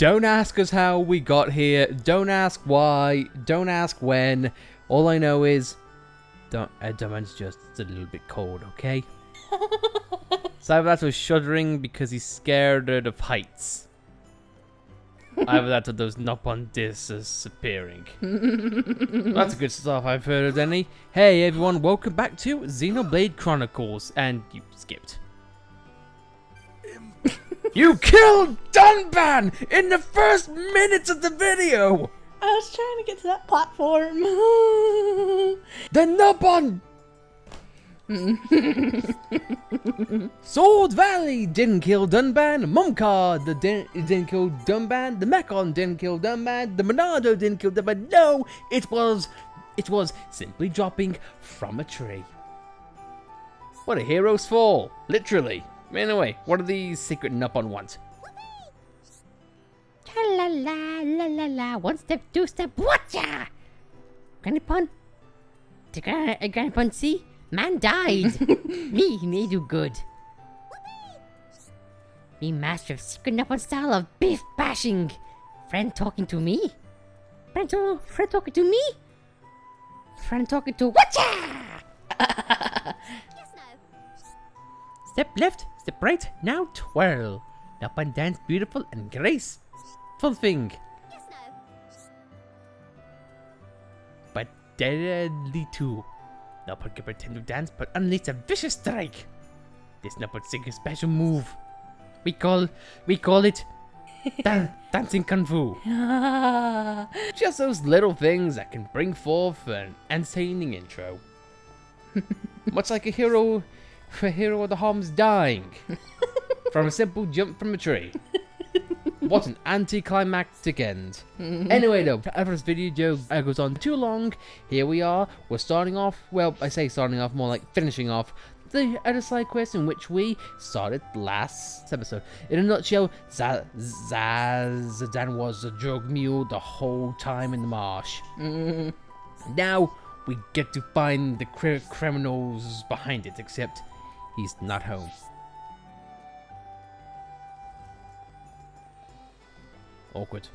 Don't ask us how we got here. Don't ask why. Don't ask when. All I know is, Dumban's just a little bit cold, okay? Either that was shuddering because he's scared of heights. Either that or those Nopon disappearing. That's a good stuff I've heard of, Denny. Hey everyone, welcome back to Xenoblade Chronicles. And you skipped. You killed Dunban in the first minutes of the video! I was trying to get to that platform. The Nopon! Sword Valley didn't kill Dunban. Mumka didn't kill Dunban. The Mekon didn't kill Dunban. The Monado didn't kill Dunban. No, it was simply dropping from a tree. What a hero's fall, literally. Anyway, what do these secret Nopon want? La la la la la. 1 step, 2 step, watcha! Granny Pun? Did Granny Pun see? Man died. Me, he may do good. Me master of secret Nopon style of beef bashing. Friend talking to me? Friend talking to me? Friend talking to watcha! Step left, step right, now twirl. Nopon dance beautiful and graceful thing. But deadly too. Nopon can pretend to dance but unleash a vicious strike. This Nopon sing a special move. We call it dancing kung fu. Just those little things that can bring forth an entertaining intro. Much like a hero of the harm's dying from a simple jump from a tree. What an anticlimactic end. Anyway though, after this video goes on too long, here we are. We're starting off, well, I say starting off, more like finishing off the other side quest in which we started last episode. In a nutshell, Zadan was a drug mule the whole time in the marsh. Now we get to find the criminals behind it, except he's not home. Awkward.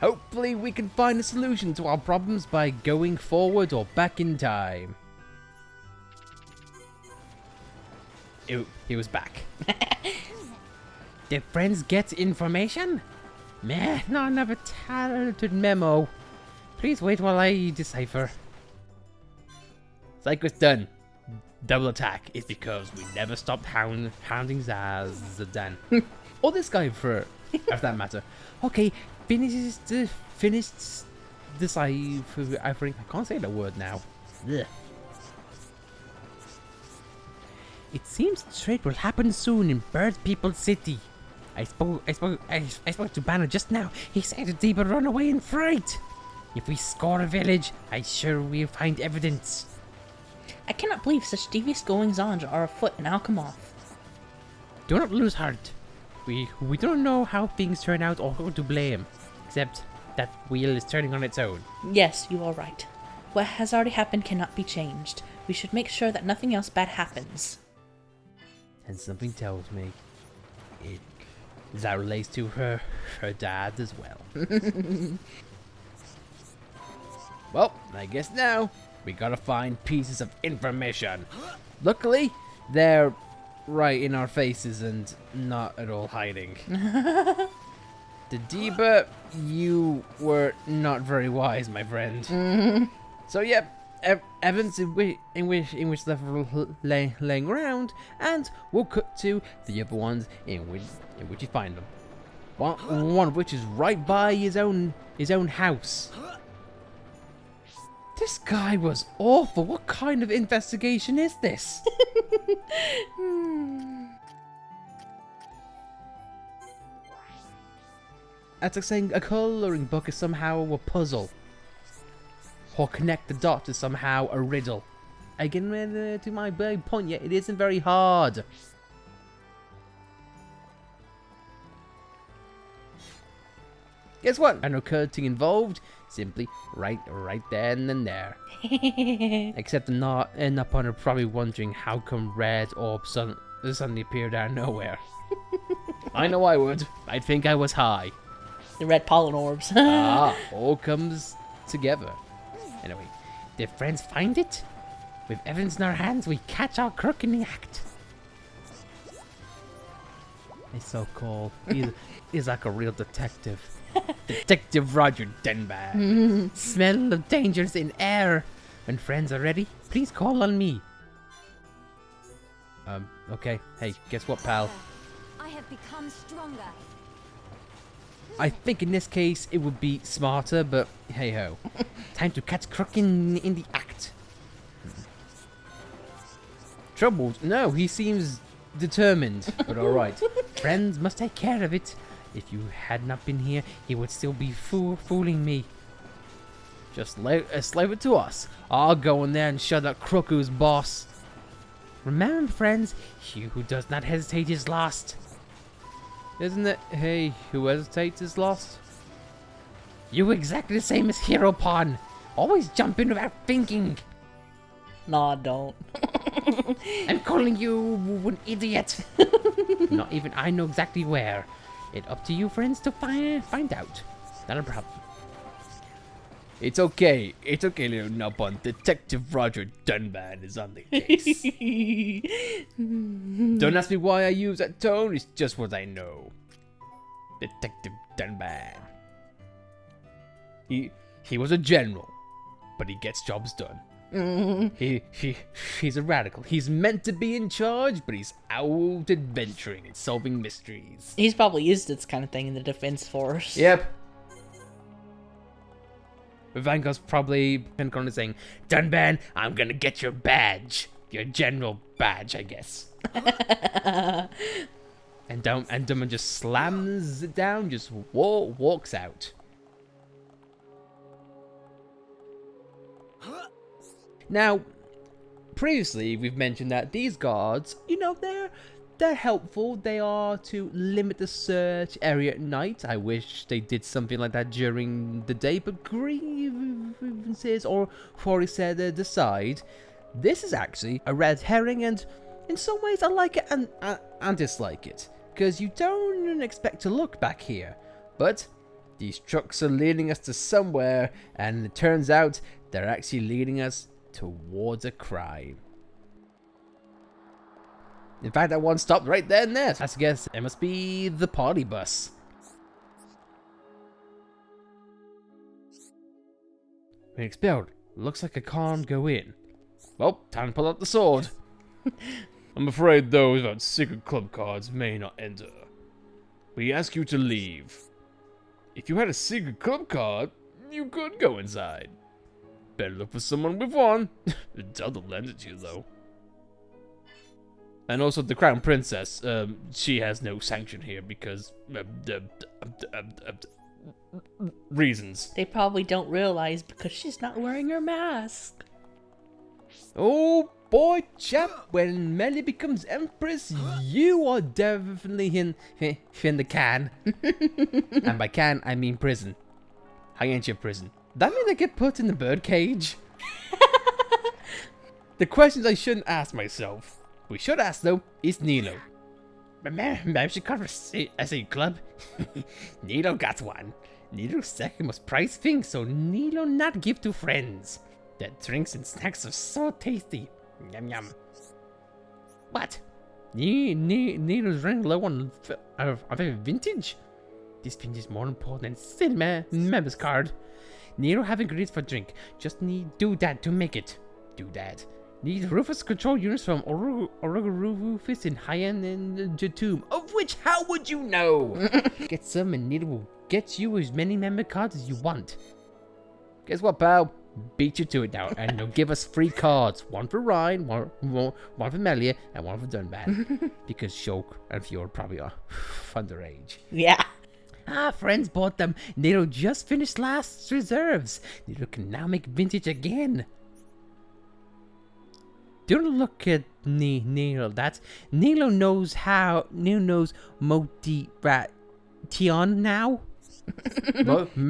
Hopefully we can find a solution to our problems by going forward or back in time. He was back. Did friends get information? Meh, not another talented memo. Please wait while I decipher. Cycle's done. Double attack is because we never stopped hounding Zadan. Or this guy for that matter. Okay, finished deciphering. I can't say that word now. Ugh. It seems trade will happen soon in Bird People City. I spoke to Banner just now. He said that Dedeba run away in fright. If we score a village, I'm sure we'll find evidence. I cannot believe such devious goings-on are afoot in Alcamoth. Do not lose heart. We don't know how things turn out or who to blame, except that wheel is turning on its own. Yes, you are right. What has already happened cannot be changed. We should make sure that nothing else bad happens. And something tells me that relates to her dad as well. Well, I guess now we gotta find pieces of information. Luckily, they're right in our faces and not at all hiding. Dedeba, you were not very wise, my friend. So yep, evidence in which left laying around, and we'll cut to the other ones in which you find them. One of which is right by his own house. This guy was awful. What kind of investigation is this? That's like saying a colouring book is somehow a puzzle. Or connect the dots is somehow a riddle. Again, to my point, yet it isn't very hard. Guess what? No cutting involved. Simply right there and then there. Except Nopon are probably wondering how come Red Orb suddenly appeared out of nowhere. I know I would. I'd think I was high. The red pollen orbs. All comes together. Anyway, did friends find it? With evidence in our hands, we catch our crook in the act. He's so cool. He's like a real detective. Detective Roger Denbad. Smell of dangers in air. When friends are ready, please call on me. Okay. Hey, guess what, pal? I have become stronger. I think in this case it would be smarter, but hey ho. Time to catch crook in the act. Troubles? No, he seems determined, but alright. Friends must take care of it. If you had not been here, he would still be fooling me. Just leave it to us. I'll go in there and show that crook who's boss. Remember, friends, he who does not hesitate is lost. Isn't it? Hey, who hesitates is lost? You exactly the same as Hero Pawn. Always jump in without thinking. Nah, don't. I'm calling you an idiot. Not even I know exactly where. It's up to you, friends, to find out. Not a problem. It's okay, little nubbon. Detective Roger Dunban is on the case. Don't ask me why I use that tone, it's just what I know. Detective Dunban. He was a general, but he gets jobs done. He's a radical. He's meant to be in charge, but he's out adventuring and solving mysteries. He's probably used this kind of thing in the defense force. Yep. Vanguard's probably been going to saying, Dunban, I'm gonna get your badge. Your general badge, I guess. and Dunban just slams it down, just walks out. Now, previously we've mentioned that these guards, you know, they're helpful. They are to limit the search area at night. I wish they did something like that during the day, but grievances, or for he said, decide. This is actually a red herring, and in some ways I like it and dislike it, because you don't expect to look back here. But these trucks are leading us to somewhere, and it turns out they're actually leading us towards a crime. In fact, that one stopped right there and there. So I guess it must be the party bus. Been expelled. Looks like I can't go in. Well, time to pull out the sword. I'm afraid those without secret club cards may not enter. We ask you to leave. If you had a secret club card, you could go inside. Better look for someone with one. Tell them to lend it to you, though. And also the Crown Princess, she has no sanction here because reasons. They probably don't realize because she's not wearing her mask. Oh boy, chap, when Melly becomes Empress, you are definitely in the can. And by can, I mean prison. How ain't you prison? That mean they get put in the birdcage? The questions I shouldn't ask myself. We should ask though, is Nilo. Membership card for SA Club? Nilo got one. Nilo's second most prized thing, so Nilo not give to friends. Their drinks and snacks are so tasty. Yum yum. What? Nilo's running low on a vintage? This thing is more important than cinema members card. Nilo have ingredients for drink. Just need doodad to make it. Doodad. Need Rufus control units from Rufus in high-end and Jatum. Of which, how would you know? Get some and Nilo will get you as many member cards as you want. Guess what, pal? Beat you to it now, and they'll give us 3 cards. One for Ryan, one for Melia, and one for Dunban. Because Shulk and Fjord probably are underage. Yeah. Friends bought them. Nilo just finished last reserves. Nilo can now make vintage again. Don't look at Nilo. That's Nilo knows how. Nilo knows Moti Ration now. Ration.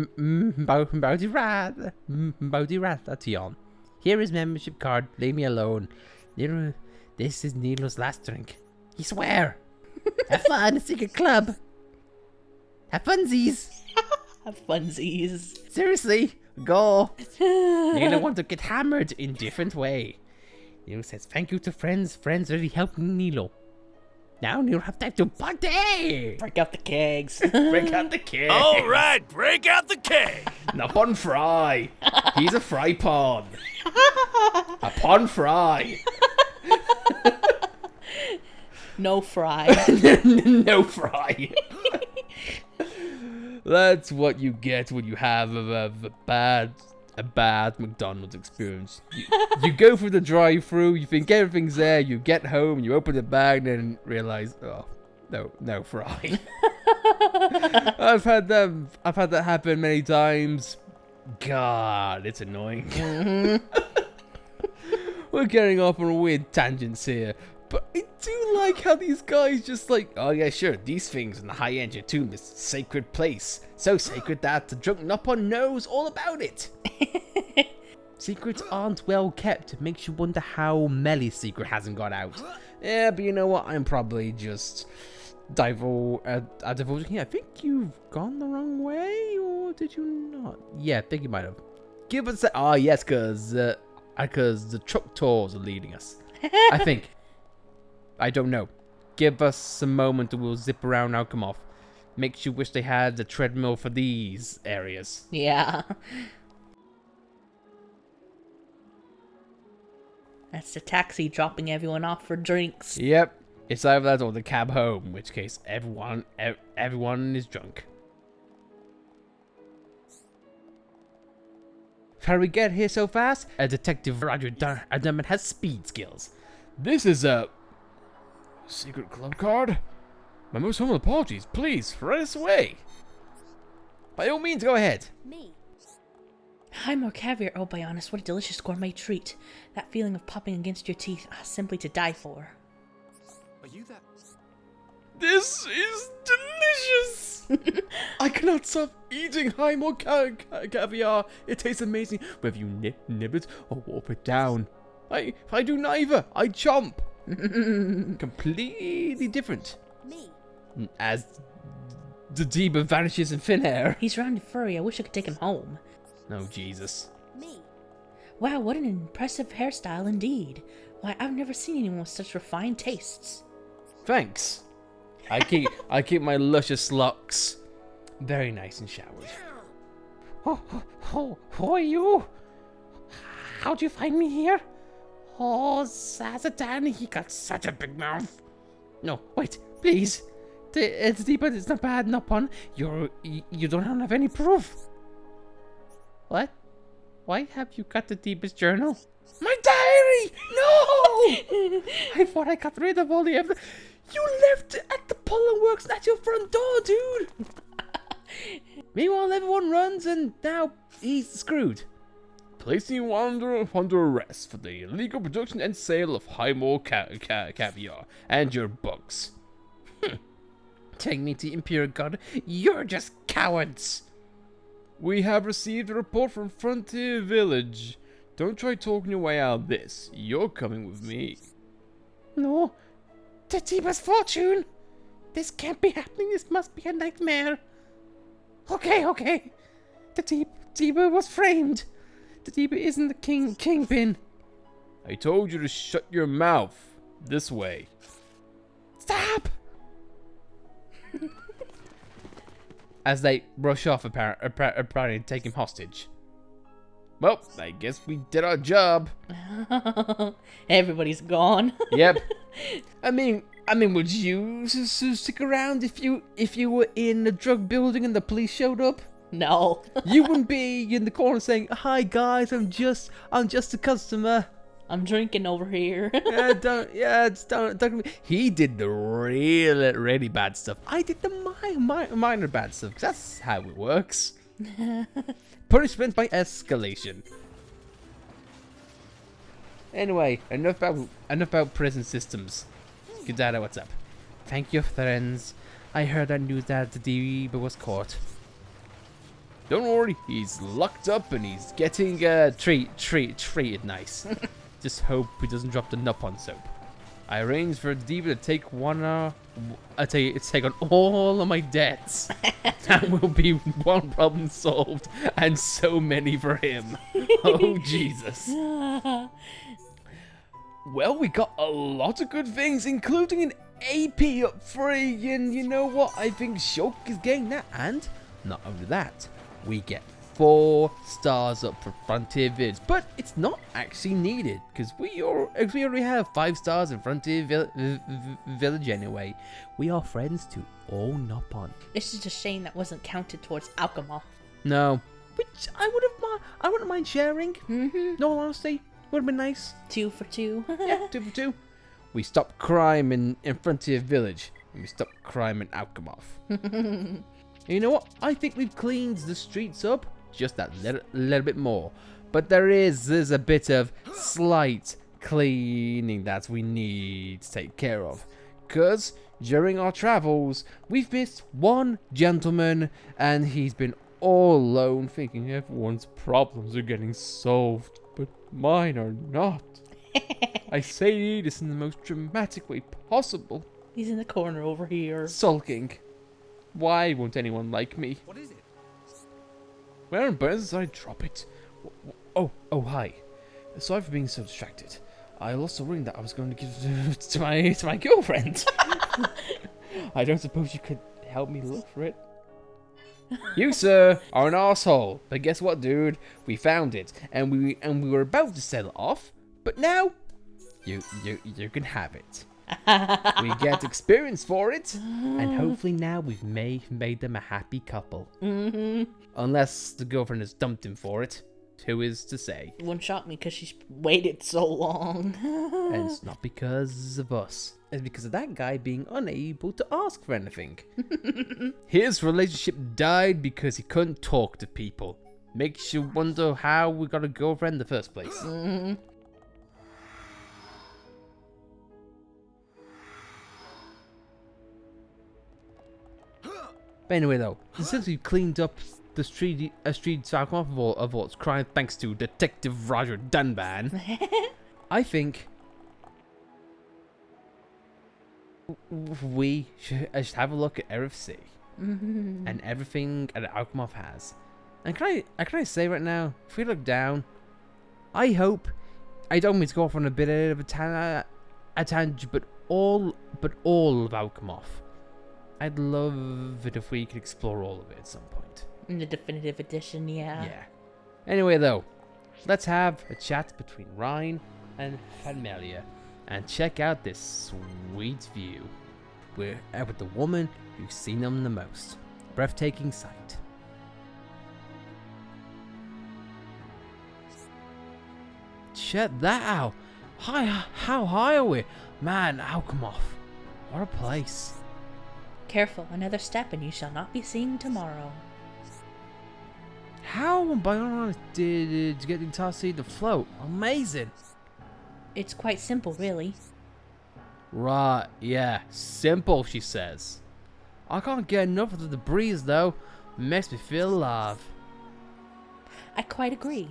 Here is membership card. Leave me alone. Nilo, this is Nilo's last drink. You swear. Have fun, secret club. Have funsies. Have funsies. Seriously, go. You're gonna want to get hammered in different way. Nilo says thank you to friends. Friends really helped Nilo. Now Nilo have time to party. Break out the kegs. Break out the keg. All right, break out the keg. Napon Fry. He's a fry pawn. A pawn fry. No fry. No fry. That's what you get when you have a bad McDonald's experience. You go through the drive-through, you think everything's there, you get home, you open the bag, and then realize, oh, no fry. I've had that happen many times. God, it's annoying. We're getting off on weird tangents here. But I do like how these guys just like, oh yeah, sure, these things in the high-end tomb, this sacred place. So sacred that the drunk Nopon knows all about it. Secrets aren't well kept. It makes you wonder how Melly's secret hasn't got out. Yeah, but you know what? I'm probably just divulging here. I think you've gone the wrong way, or did you not? Yeah, I think you might have. Give us a... Oh, yes, because the truck tours are leading us. I think. I don't know. Give us a moment and we'll zip around Alcamoth. Makes you wish they had the treadmill for these areas. Yeah. That's the taxi dropping everyone off for drinks. Yep. It's either that or the cab home, in which case everyone is drunk. How do we get here so fast? A detective Roger Dunman has speed skills. This is a... secret club card? My most humble apologies. Please, right us away. By all means, go ahead. Me. Hi, more caviar. Oh, by honest, what a delicious gourmet treat. That feeling of popping against your teeth, simply to die for. Are you that? This is delicious! I cannot stop eating high more caviar. It tastes amazing, whether you nib it or wolf it down. If I do neither, I chomp. Completely different. Me. As the Dedeba vanishes in thin air. He's round and furry. I wish I could take him home. Oh, Jesus. Me. Wow, what an impressive hairstyle indeed. Why, I've never seen anyone with such refined tastes. Thanks. I keep my luscious locks very nice and showered. Who are you? How'd you find me here? Oh, Zazadan, he got such a big mouth. No, wait, please. It's deeper, it's not bad, Nopon. You don't have any proof. What? Why have you got the deepest journal? My diary! No! I thought I got rid of all the evidence. You left it at the pollen works at your front door, dude! Meanwhile, everyone runs and now he's screwed. Placing you under arrest for the illegal production and sale of high-more caviar and your books. Taking me to Imperial Guard, you're just cowards! We have received a report from Frontier Village. Don't try talking your way out of this. You're coming with me. No. Dedeba's fortune! This can't be happening. This must be a nightmare. Okay. Dedeba was framed. Dedeba isn't the kingpin. I told you to shut your mouth. This way. Stop! As they rush off, apparently take him hostage. Well, I guess we did our job. Everybody's gone. Yep. I mean, would you stick around if you were in the drug building and the police showed up? No. You wouldn't be in the corner saying, "Hi guys, I'm just a customer. I'm drinking over here. Don't. He did the really bad stuff. I did the minor bad stuff. 'Cause that's how it works. Punishment by escalation. Anyway, enough about prison systems. Dedeba, what's up? Thank you, friends. I heard that news that Dedeba was caught. Don't worry, he's locked up and he's getting treated nice. Just hope he doesn't drop the Nopon soap. I arranged for Dedeba to take take on all of my debts. That will be one problem solved, and so many for him. Oh, Jesus. Well, we got a lot of good things, including an AP up free, and you know what? I think Shulk is getting that, and not only that, we get 4 stars up for Frontier Village, but it's not actually needed, because we already have 5 stars in Frontier Village anyway. We are friends to all Nippon. It's just a shame that wasn't counted towards Alcamoth. No, which I wouldn't mind sharing. No honesty, would have been nice. 2 for 2. Yeah, 2 for 2. We stopped crime in Frontier Village, and we stopped crime in Alcamoth. And you know what? I think we've cleaned the streets up just that little bit more. But there's a bit of slight cleaning that we need to take care of. Because during our travels, we've missed one gentleman, and he's been all alone thinking everyone's problems are getting solved, but mine are not. I say this in the most dramatic way possible. He's in the corner over here. Sulking. Why won't anyone like me? What is it? Where on burns did I drop it? Oh, hi. Sorry for being so distracted. I lost a ring that I was going to give to my girlfriend. I don't suppose you could help me look for it. You, sir, are an asshole. But guess what, dude? We found it, and we were about to sell it off. But now, you can have it. We get experience for it, and hopefully now we've made them a happy couple. Unless the girlfriend has dumped him for it. Who is to say? It wouldn't shock me because she's waited so long. And it's not because of us. It's because of that guy being unable to ask for anything. His relationship died because he couldn't talk to people. Makes you wonder how we got a girlfriend in the first place. But anyway, though, since we've cleaned up the street Alcamoth of all its crime, thanks to Detective Roger Dunban, I think we should have a look at RFC and everything that Alcamoth has. And can I say right now, if we look down, I hope, I don't mean to go off on a bit of a tangent, but all of Alcamoth. I'd love it if we could explore all of it at some point. In the definitive edition, yeah. Yeah. Anyway, though, let's have a chat between Ryan and Familia and check out this sweet view. We're out with the woman who's seen them the most. Breathtaking sight. Check that out. How high are we? Man, Alcamoth. What a place. Careful, another step and you shall not be seen tomorrow. How, by honest, did you get the entire sea to float? Amazing. It's quite simple, really. Right, yeah, simple, she says. I can't get enough of the breeze, though. Makes me feel alive. I quite agree.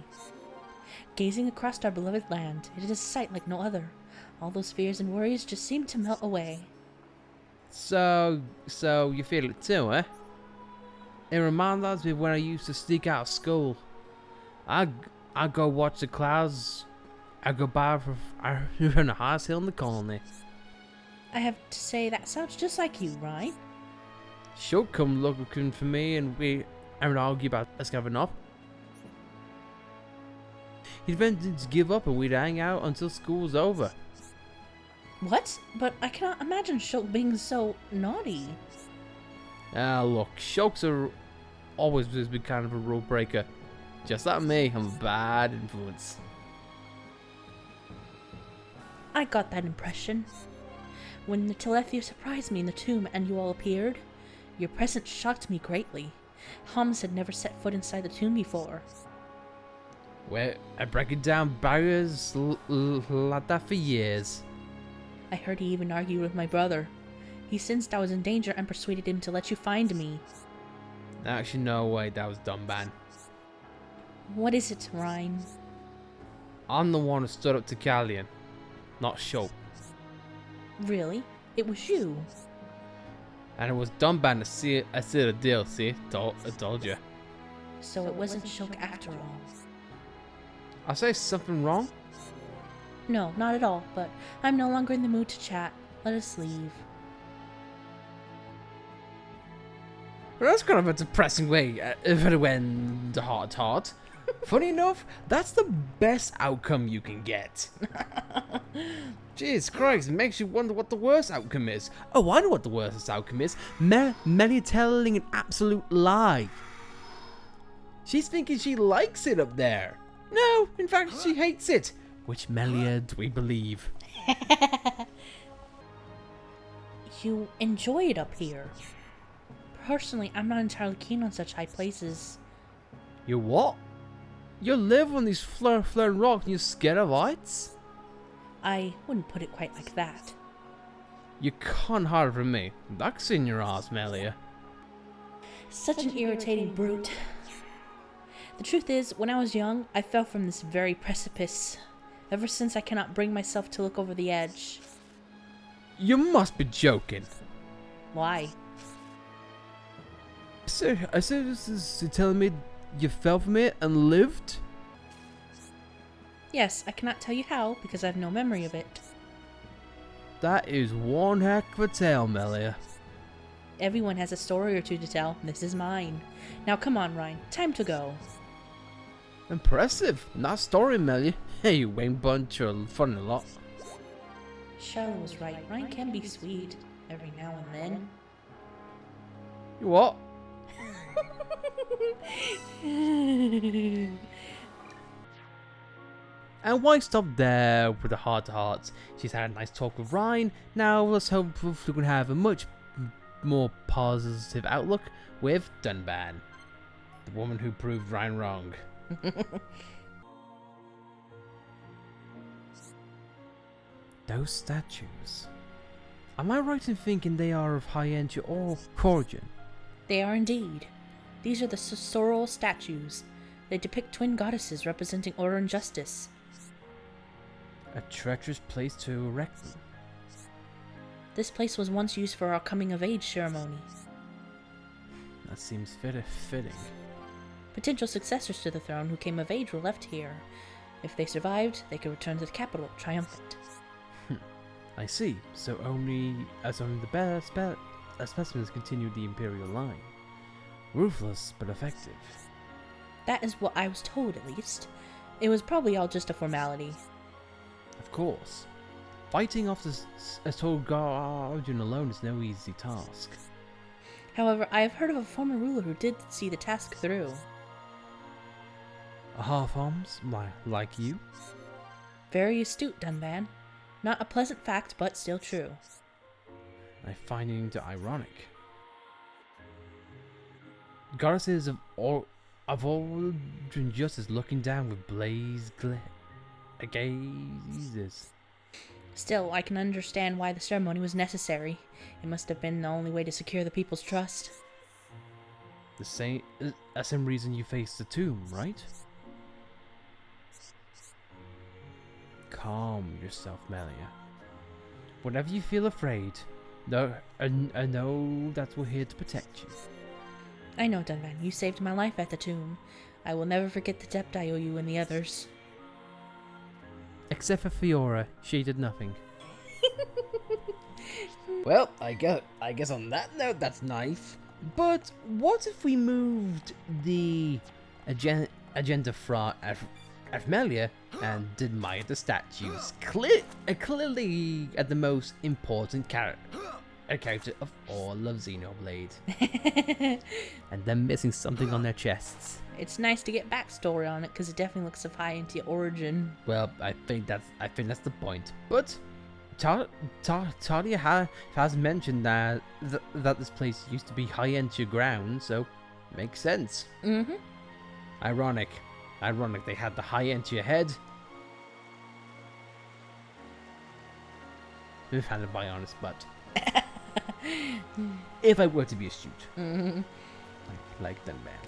Gazing across our beloved land, it is a sight like no other. All those fears and worries just seem to melt away. So you feel it too, eh? It reminds me of when I used to sneak out of school. I go watch the clouds. I go by from the highest hill in the colony. I have to say, that sounds just like you, right? She'll come looking for me and we argue about us giving up. He'd eventually give up and we'd hang out until school's over. What? But I cannot imagine Shulk being so naughty. Ah, look, Shulk's are always been kind of a rule breaker. Just like me, I'm a bad influence. I got that impression. When the Telethia surprised me in the tomb and you all appeared, your presence shocked me greatly. Hums had never set foot inside the tomb before. Well, I break down barriers like that for years. I heard he even argued with my brother. He sensed I was in danger and persuaded him to let you find me. Actually, no way, that was Dunban. What is it, Ryan? I'm the one who stood up to Callian, not Shulk. Really? It was you. And it was done by the the deal, see? I told you. So it wasn't Shulk after all. I say something wrong? No, not at all, but I'm no longer in the mood to chat. Let us leave. Well, that's kind of a depressing way if it went heart to heart. Funny enough, that's the best outcome you can get. Jeez Christ, it makes you wonder what the worst outcome is. Oh, I know what the worst outcome is. Melia telling an absolute lie. She's thinking she likes it up there. No, in fact, she hates it. Which Melia do we believe? You enjoy it up here. Personally, I'm not entirely keen on such high places. You what? You live on these floating rocks and you're scared of heights? I wouldn't put it quite like that. You can't hide from me. That's in your ass, Melia. Such an irritating brute. The truth is, when I was young, I fell from this very precipice. Ever since, I cannot bring myself to look over the edge. You must be joking. Why? So, this is telling me you fell from it and lived? Yes, I cannot tell you how, because I have no memory of it. That is one heck of a tale, Melia. Everyone has a story or two to tell. This is mine. Now come on, Ryan. Time to go. Impressive. Nice story, Melia. Hey, you ain't bunch of fun a lot. Charlotte was right. Ryan can be sweet every now and then. You what? And why stop there with the heart-to-hearts? She's had a nice talk with Ryan. Now let's hope we can have a much more positive outlook with Dunban, the woman who proved Ryan wrong. Those statues. Am I right in thinking they are of high-end or origin? They are indeed. These are the sorrel statues. They depict twin goddesses representing order and justice. A treacherous place to erect them. This place was once used for our coming-of-age ceremony. That seems fitting. Potential successors to the throne who came of age were left here. If they survived, they could return to the capital triumphant. I see. So only the best specimens continued the imperial line. Ruthless but effective. That is what I was told, at least. It was probably all just a formality. Of course. Fighting off a tall guardian alone is no easy task. However, I have heard of a former ruler who did see the task through. A half-arms, like you? Very astute, Dunban. Not a pleasant fact, but still true. I find it ironic. Goddesses of all justice looking down with gazes. Still, I can understand why the ceremony was necessary. It must have been the only way to secure the people's trust. The same reason you faced the tomb, right? Calm yourself, Melia. Whenever you feel afraid, I know that we're here to protect you. I know, Dunban. You saved my life at the tomb. I will never forget the debt I owe you and the others. Except for Fiora, she did nothing. Well, I guess on that note, that's nice. But what if we moved the agenda fra at Melia and admired the statues? Clearly at the most important character of all of Xenoblade. And them missing something on their chests. It's nice to get backstory on it because it definitely looks of high into origin. Well, I think that's the point. But Talia has mentioned that this place used to be high end to ground, so makes sense. Mm-hmm. Ironic they had the high end to your head. If handled by honest, but if I were to be astute, like that man.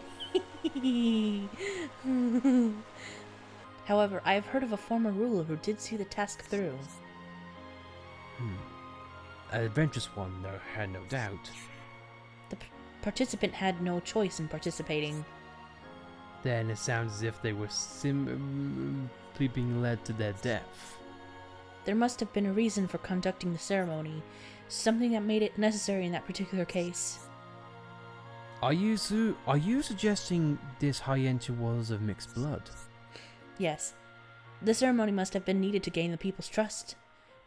However, I have heard of a former ruler who did see the task through. adventurous one, no doubt. The participant had no choice in participating. Then it sounds as if they were simply being led to their death. There must have been a reason for conducting the ceremony, something that made it necessary in that particular case. Are you suggesting this Hyentia was of mixed blood? Yes. The ceremony must have been needed to gain the people's trust,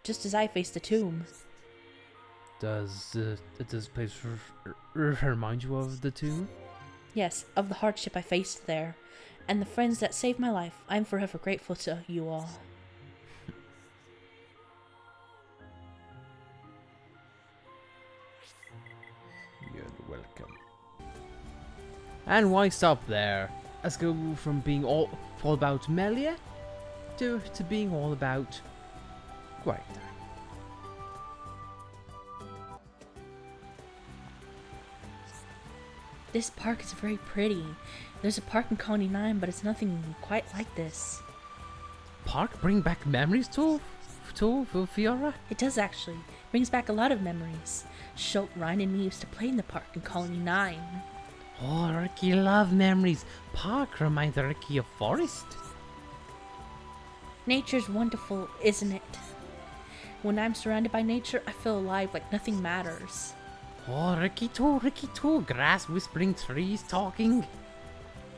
just as I faced the tomb. Does this place remind you of the tomb? Yes, of the hardship I faced there, and the friends that saved my life. I'm forever grateful to you all. You're welcome. And why stop there? Let's go from being all about Melia to being all about Great. This park is very pretty. There's a park in Colony 9, but it's nothing quite like this. Park bring back memories to Fiora? It does actually. Brings back a lot of memories. Schultz, Ryan, and me used to play in the park in Colony 9. Oh, Ricky love memories. Park reminds Ricky of forest. Nature's wonderful, isn't it? When I'm surrounded by nature, I feel alive like nothing matters. Oh, Ricky too. Grass, whispering, trees, talking.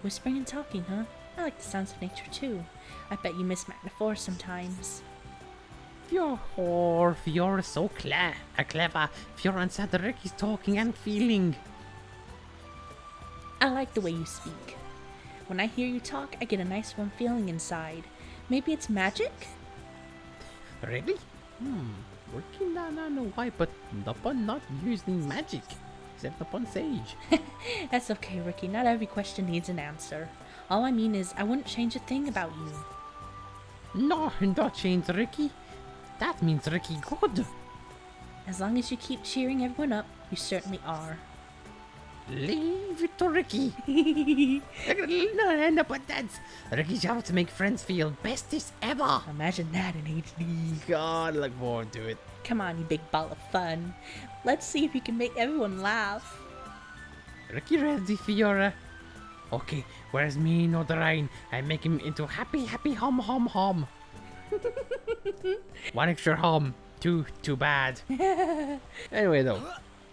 Whispering and talking, huh? I like the sounds of nature too. I bet you miss Magnafor sometimes. Fiora's so clever. Fiora and Santa Ricky's talking and feeling. I like the way you speak. When I hear you talk, I get a nice warm feeling inside. Maybe it's magic? Really? Ricky, no why, but upon not using magic, except upon Sage. That's okay, Ricky. Not every question needs an answer. All I mean is, I wouldn't change a thing about you. No, not change Ricky. That means Ricky good. As long as you keep cheering everyone up, you certainly are. Leave it to Ricky. No, but that's Ricky's job to make friends feel bestest ever. Imagine that in HD. God, look forward to it. Come on, you big ball of fun. Let's see if you can make everyone laugh. Ricky ready, Fiora. Okay, where's me, no the Rhine? I make him into happy hum. One extra hum. Too bad. Anyway, though,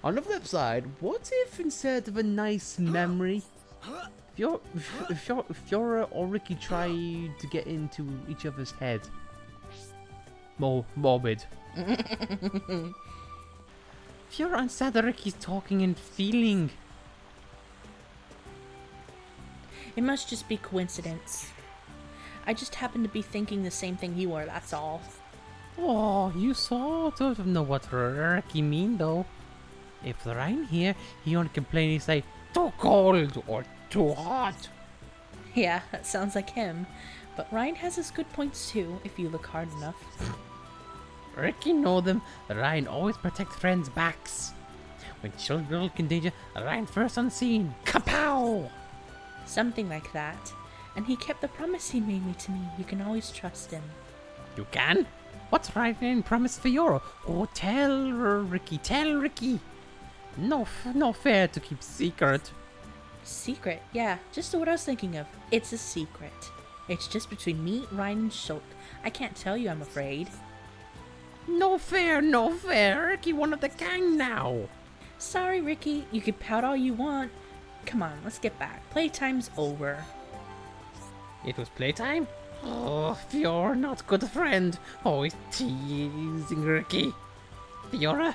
on the flip side, what if instead of a nice memory, Fiora or Ricky try to get into each other's head? Morbid. Fiora and Santa Ricky's talking and feeling. It must just be coincidence. I just happen to be thinking the same thing you are, that's all. Oh, you sort of know what Ricky mean though. If the Rhine here, he only complain, he say, too cold or too hot. Yeah, that sounds like him. But Ryan has his good points too, if you look hard enough. Ricky know them, Ryan always protect friends' backs. When children look in danger, Ryan first on scene. Kapow! Something like that. And he kept the promise he made me to me. You can always trust him. You can? What's Ryan promise Fiora? Oh, tell Ricky. No fair to keep secret. Secret? Yeah, just what I was thinking of. It's a secret. It's just between me, Ryan, and Schultz. I can't tell you, I'm afraid. No fair. Ricky one of the gang now. Sorry, Ricky. You can pout all you want. Come on, let's get back. Playtime's over. It was playtime? Oh, Fiora, not good friend. Always teasing Ricky. Fiora,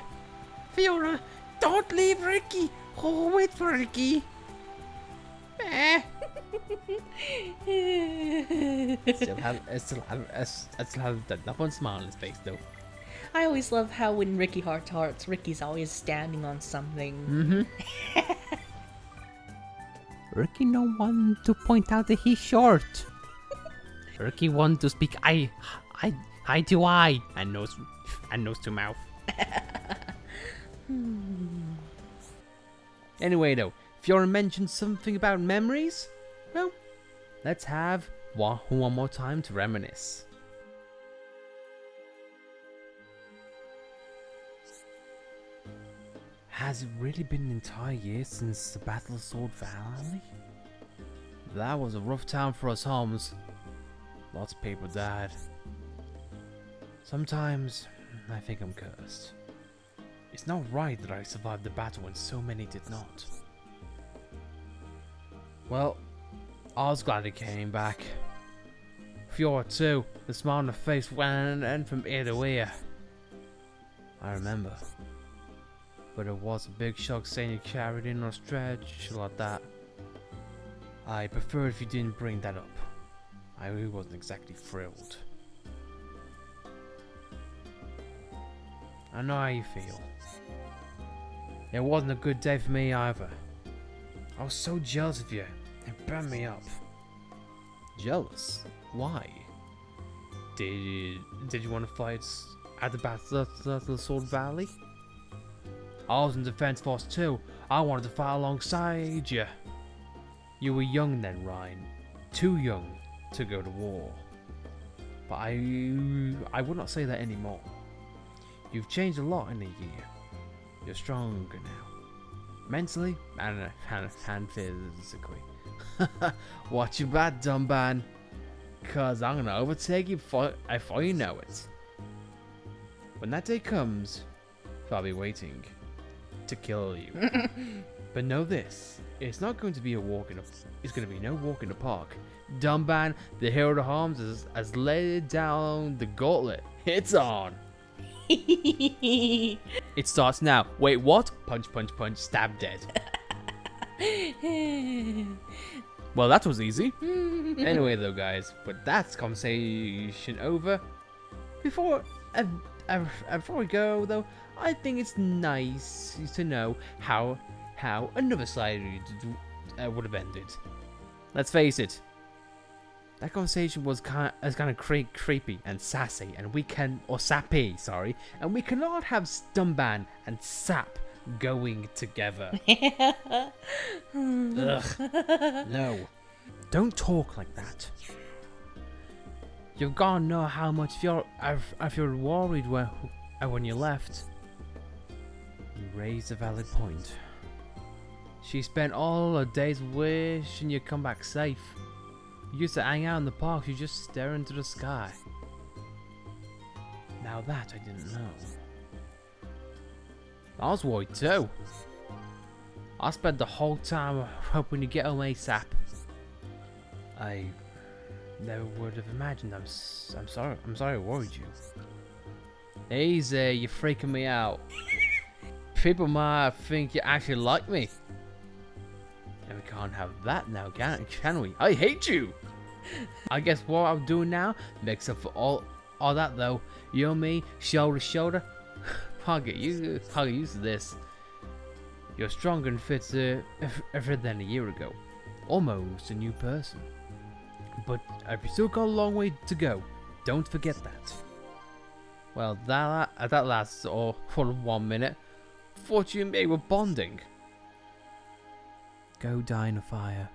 don't leave Ricky. Oh, wait for Ricky. Still have that one smile on his face though. I always love how when Ricky hearts, Ricky's always standing on something. Ricky no one to point out that he's short. Ricky want to speak eye to eye and nose to mouth. Anyway, though, Fiora mentioned something about memories. Well, let's have one more time to reminisce. Has it really been an entire year since the Battle of Sword Valley? That was a rough time for us Homs. Lots of people died. Sometimes I think I'm cursed. It's not right that I survived the battle when so many did not. Well, I was glad he came back. Fjord too, the smile on the face went from ear to ear. I remember. But it was a big shock seeing you carried in on a stretch like that. I prefer if you didn't bring that up. I really wasn't exactly thrilled. I know how you feel. It wasn't a good day for me either. I was so jealous of you. It burned me up. Jealous? Why? Did you want to fight at the Battle of the Sword Valley? I was in Defense Force too. I wanted to fight alongside you. You were young then, Ryan. Too young to go to war. But I would not say that anymore. You've changed a lot in a year. You're stronger now. Mentally and physically. Watch your back, Dumban. Cause I'm gonna overtake you before you know it. When that day comes, I'll be waiting to kill you. But know this, it's not going to be it's going to be no walk in the park. Dumban, the hero of the Homs, has laid down the gauntlet. It's on. It starts now. Wait, what? Punch, punch, punch, stab, dead. Well, that was easy. Anyway, though, guys, with that conversation over, before we go, though, I think it's nice to know how another side would have ended. Let's face it, that conversation was kind of creepy and sassy, and sappy, sorry, and we cannot have Stumban and Sap going together. Ugh. No. Don't talk like that. You've gotta know how much I feel worried when you left. You raised a valid point. She spent all her days wishing you'd come back safe. You used to hang out in the park, you just stare into the sky. Now that I didn't know. I was worried too. I spent the whole time hoping to get home ASAP. I never would have imagined. I'm sorry I worried you. Easy, you're freaking me out. People might think you actually like me. And we can't have that now, can we? I hate you! I guess what I'm doing now makes up for all that though. You and me, shoulder to shoulder. I'll get used to this. You're stronger and fitter than a year ago. Almost a new person. But I've still got a long way to go. Don't forget that. Well, that lasts all for 1 minute. Thought you and me were bonding. Go die in a fire.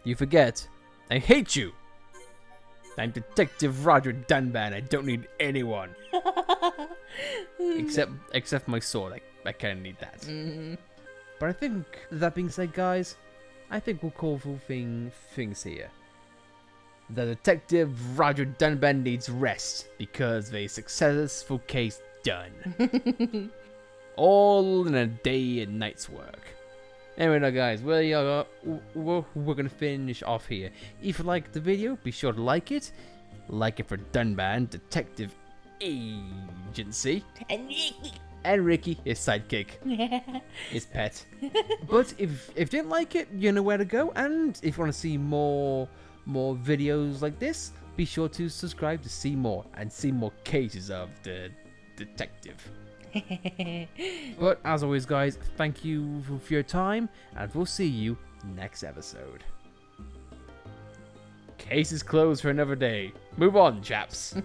You forget. I hate you. I'm Detective Roger Dunban. I don't need anyone. Except my sword. I kind of need that. But I think, that being said, guys, I think we'll call full things here. The Detective Roger Dunban needs rest because of a successful case done. All in a day and night's work. Anyway, now guys, we're gonna finish off here. If you liked the video, be sure to like it. Like it for Dunban Detective Agency. And Ricky, his sidekick. His pet. But if you didn't like it, you know where to go. And if you want to see more videos like this, be sure to subscribe to see more. And see more cases of the detective. But as always, guys, thank you for your time, and we'll see you next episode. Case is closed for another day. Move on, chaps.